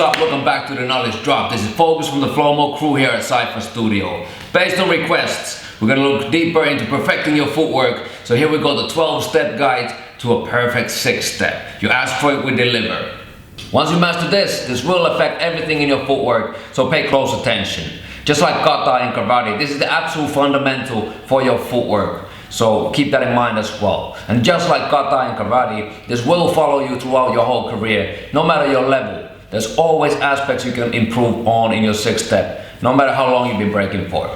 stop looking back to the knowledge drop. This is Focus from the Flow Mode crew here at Cypher Studio. Based on requests, we're going to look deeper into perfecting your footwork. So here we go, the 12-step guide to a perfect 6-step. You ask for it, we deliver. Once you master this will affect everything in your footwork, so pay close attention. Just like kata and karate, this is the absolute fundamental for your footwork. So keep that in mind as well. And just like kata and karate, this will follow you throughout your whole career, no matter your level. There's always aspects you can improve on in your 6-step, no matter how long you've been breaking for.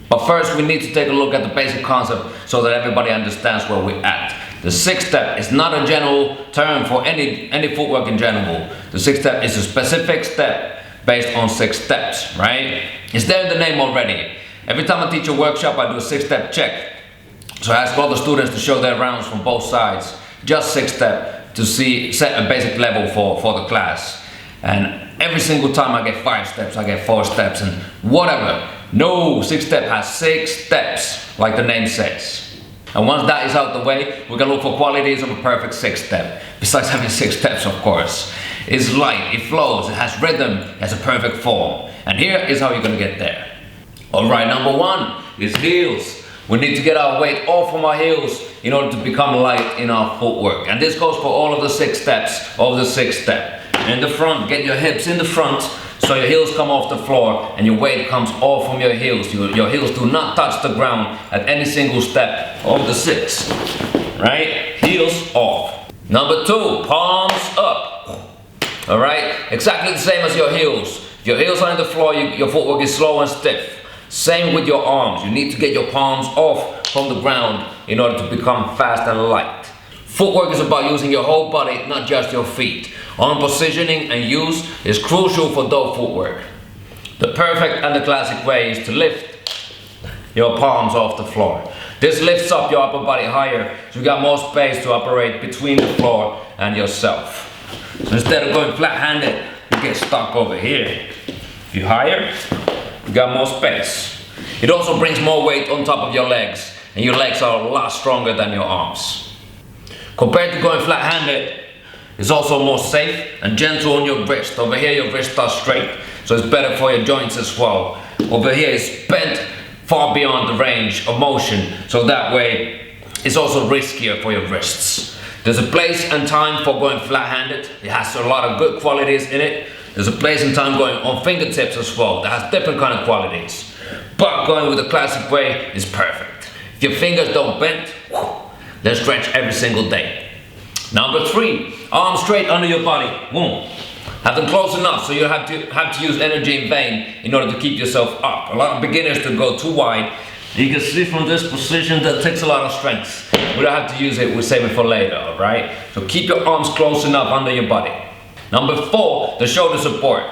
But first we need to take a look at the basic concept so that everybody understands where we're at. The 6-step is not a general term for any footwork in general. The 6-step is a specific step based on 6 steps, right? It's there in the name already. Every time I teach a workshop, I do a 6-step check. So I ask all the students to show their rounds from both sides, just 6-step, to set a basic level for the class. And every single time I get 5 steps, I get 4 steps and whatever. No, 6-step has 6 steps, like the name says. And once that is out the way, we're gonna look for qualities of a perfect 6-step. Besides having 6 steps, of course. It's light, it flows, it has rhythm, it has a perfect form. And here is how you're gonna get there. Alright, number 1 is heels. We need to get our weight off from our heels in order to become light in our footwork. And this goes for all of the 6 steps of the 6-step. In the front, get your hips in the front so your heels come off the floor and your weight comes off from your heels. Your heels do not touch the ground at any single step of the 6. Right? Heels off. Number 2, palms up. Alright? Exactly the same as your heels. If your heels are on the floor, your footwork is slow and stiff. Same with your arms. You need to get your palms off from the ground in order to become fast and light. Footwork is about using your whole body, not just your feet. Arm positioning and use is crucial for dope footwork. The perfect and the classic way is to lift your palms off the floor. This lifts up your upper body higher, so you got more space to operate between the floor and yourself. So instead of going flat-handed, you get stuck over here. If you're higher, you got more space. It also brings more weight on top of your legs, and your legs are a lot stronger than your arms. Compared to going flat-handed, it's also more safe and gentle on your wrist. Over here your wrists are straight, so it's better for your joints as well. Over here it's bent far beyond the range of motion, so that way it's also riskier for your wrists. There's a place and time for going flat-handed. It has a lot of good qualities in it. There's a place and time going on fingertips as well. That has different kind of qualities. But going with the classic way is perfect. If your fingers don't bend, they stretch every single day. Number 3, arms straight under your body. Boom. Have them close enough so you have to use energy in vain in order to keep yourself up. A lot of beginners to go too wide. You can see from this position that takes a lot of strength. We don't have to use it, we'll save it for later, alright? So keep your arms close enough under your body. Number 4, the shoulder support.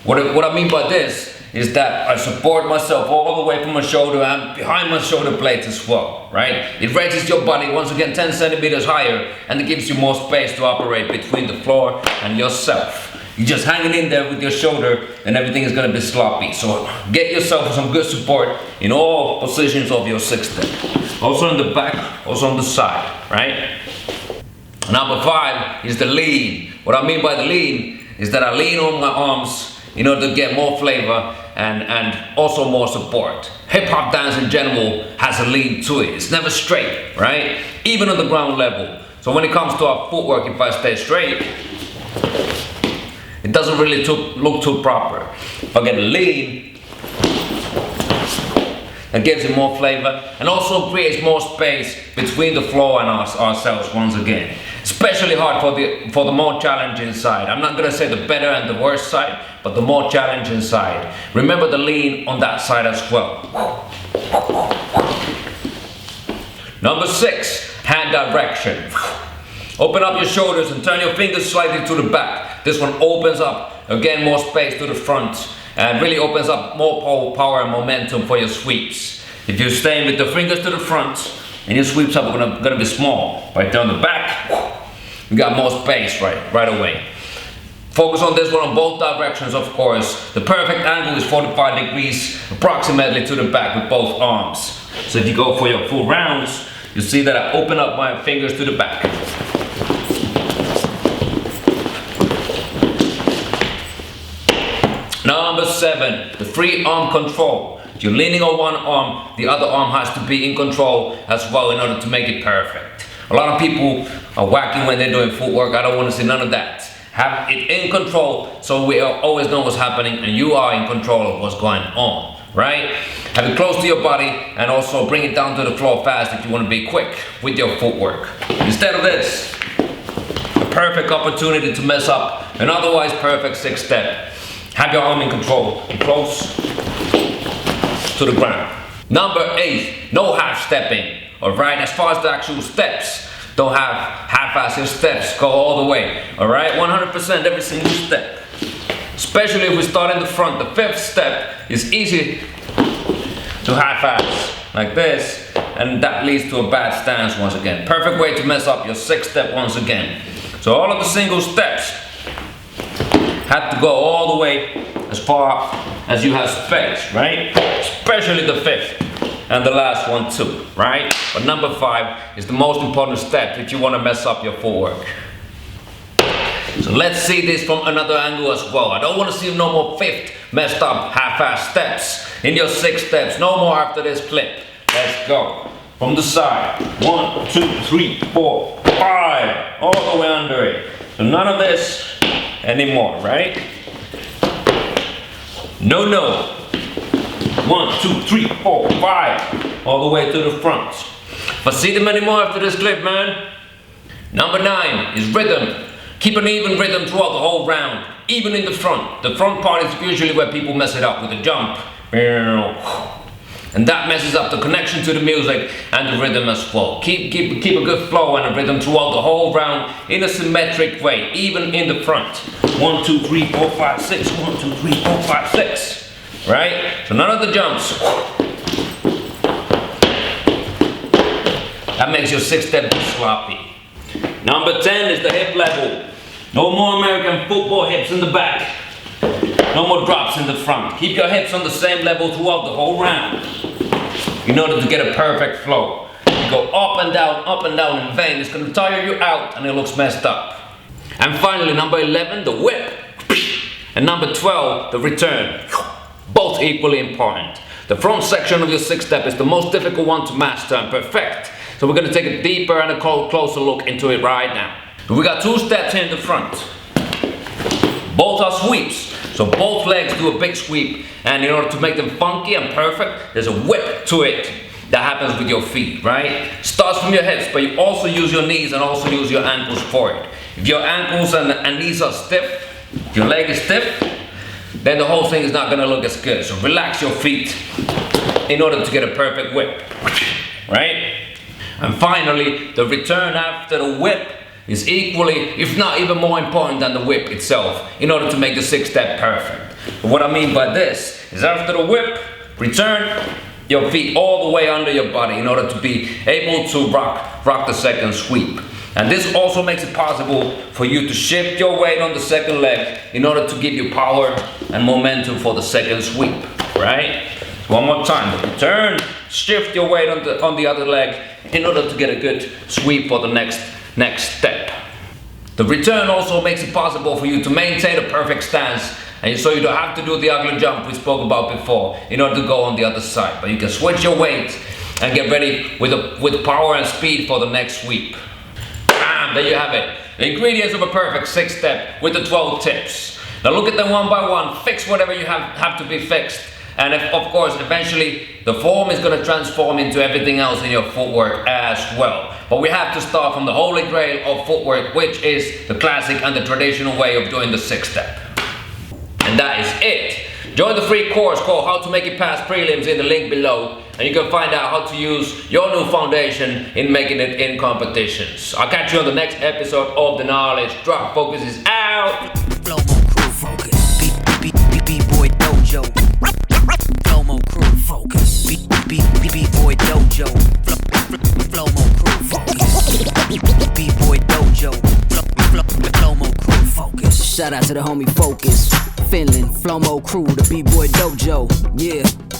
What I mean by this is that I support myself all the way from my shoulder and behind my shoulder blades as well, right? It raises your body once again 10 centimeters higher, and it gives you more space to operate between the floor and yourself. You're just hanging in there with your shoulder and everything is gonna be sloppy. So get yourself some good support in all positions of your 6-step. Also in the back, also on the side, right? Number 5 is the lean. What I mean by the lean is that I lean on my arms in order to get more flavor and also more support. Hip-hop dance in general has a lean to it. It's never straight, right? Even on the ground level. So when it comes to our footwork, if I stay straight, it doesn't really look too proper. If I get a lean, that gives it more flavor and also creates more space between the floor and ourselves once again. Especially hard for the more challenging side. I'm not gonna say the better and the worse side, but the more challenging side. Remember the lean on that side as well. Number 6, hand direction. Open up your shoulders and turn your fingers slightly to the back. This one opens up, again, more space to the front and really opens up more power and momentum for your sweeps. If you're staying with the fingers to the front and your sweeps are gonna be small, right down the back, you got more space right away. Focus on this one on both directions, of course. The perfect angle is 45 degrees approximately to the back with both arms. So if you go for your full rounds, you see that I open up my fingers to the back. 7, the free arm control. You're leaning on one arm, the other arm has to be in control as well in order to make it perfect. A lot of people are wacky when they're doing footwork. I don't want to see none of that. Have it in control so we always know what's happening and you are in control of what's going on, right? Have it close to your body and also bring it down to the floor fast if you want to be quick with your footwork. Instead of this, a perfect opportunity to mess up an otherwise perfect 6-step. Have your arm in control and close to the ground. Number 8, no half stepping. Alright, as far as the actual steps, don't have half-ass your steps, go all the way. Alright, 100% every single step. Especially if we start in the front. The 5th step is easy to half-ass like this, and that leads to a bad stance once again. Perfect way to mess up your 6th step once again. So all of the single steps have to go all the way as far as you have space, right? Especially the 5th and the last one too, right? But number 5 is the most important step if you want to mess up your footwork. So let's see this from another angle as well. I don't want to see no more 5th messed up half-ass steps in your 6 steps. No more after this clip. Let's go. From the side. 1, 2, 3, 4, 5. All the way under it. So none of this anymore, right? No, no. 1, 2, 3, 4, 5. All the way to the front. But see them anymore after this clip, man. Number 9 is rhythm. Keep an even rhythm throughout the whole round, even in the front. The front part is usually where people mess it up with a jump. And that messes up the connection to the music and the rhythm as well. Keep a good flow and a rhythm throughout the whole round in a symmetric way, even in the front. 1, 2, 3, 4, 5, 6. 1, 2, 3, 4, 5, 6. Right? So none of the jumps. That makes your 6th step sloppy. Number 10 is the hip level. No more American football hips in the back. No more drops in the front. Keep your hips on the same level throughout the whole round in order to get a perfect flow. You go up and down in vain. It's going to tire you out and it looks messed up. And finally, number 11, the whip. And number 12, the return. Both equally important. The front section of your 6th step is the most difficult one to master and perfect. So we're going to take a deeper and a closer look into it right now. We got 2 steps here in the front. Both are sweeps. So both legs do a big sweep, and in order to make them funky and perfect, there's a whip to it that happens with your feet, right? Starts from your hips, but you also use your knees and also use your ankles for it. If your ankles and knees are stiff, if your leg is stiff, then the whole thing is not gonna look as good. So relax your feet in order to get a perfect whip, right? And finally, the return after the whip is equally, if not even more important than the whip itself, in order to make the 6th step perfect. But what I mean by this is after the whip, return your feet all the way under your body in order to be able to rock the 2nd sweep. And this also makes it possible for you to shift your weight on the 2nd leg in order to give you power and momentum for the 2nd sweep, right? So one more time, return, shift your weight on the other leg in order to get a good sweep for the next step. The return also makes it possible for you to maintain a perfect stance, and so you don't have to do the ugly jump we spoke about before in order to go on the other side. But you can switch your weight and get ready with power and speed for the next sweep. Bam, there you have it. The ingredients of a perfect 6th step with the 12 tips. Now look at them one by one, fix whatever you have to be fixed. And of course, eventually, the form is going to transform into everything else in your footwork as well. But we have to start from the holy grail of footwork, which is the classic and the traditional way of doing the 6th step. And that is it. Join the free course called How to Make It Past Prelims in the link below. And you can find out how to use your new foundation in making it in competitions. I'll catch you on the next episode of The Knowledge Drop. Focus is out. BBOY Dojo. Flomo crew focus. BBOY Dojo. Flomo crew focus. BBOY Dojo. Flomo crew focus. Shout out to the homie Focus. Finland, Flomo crew, the BBOY Dojo. Yeah.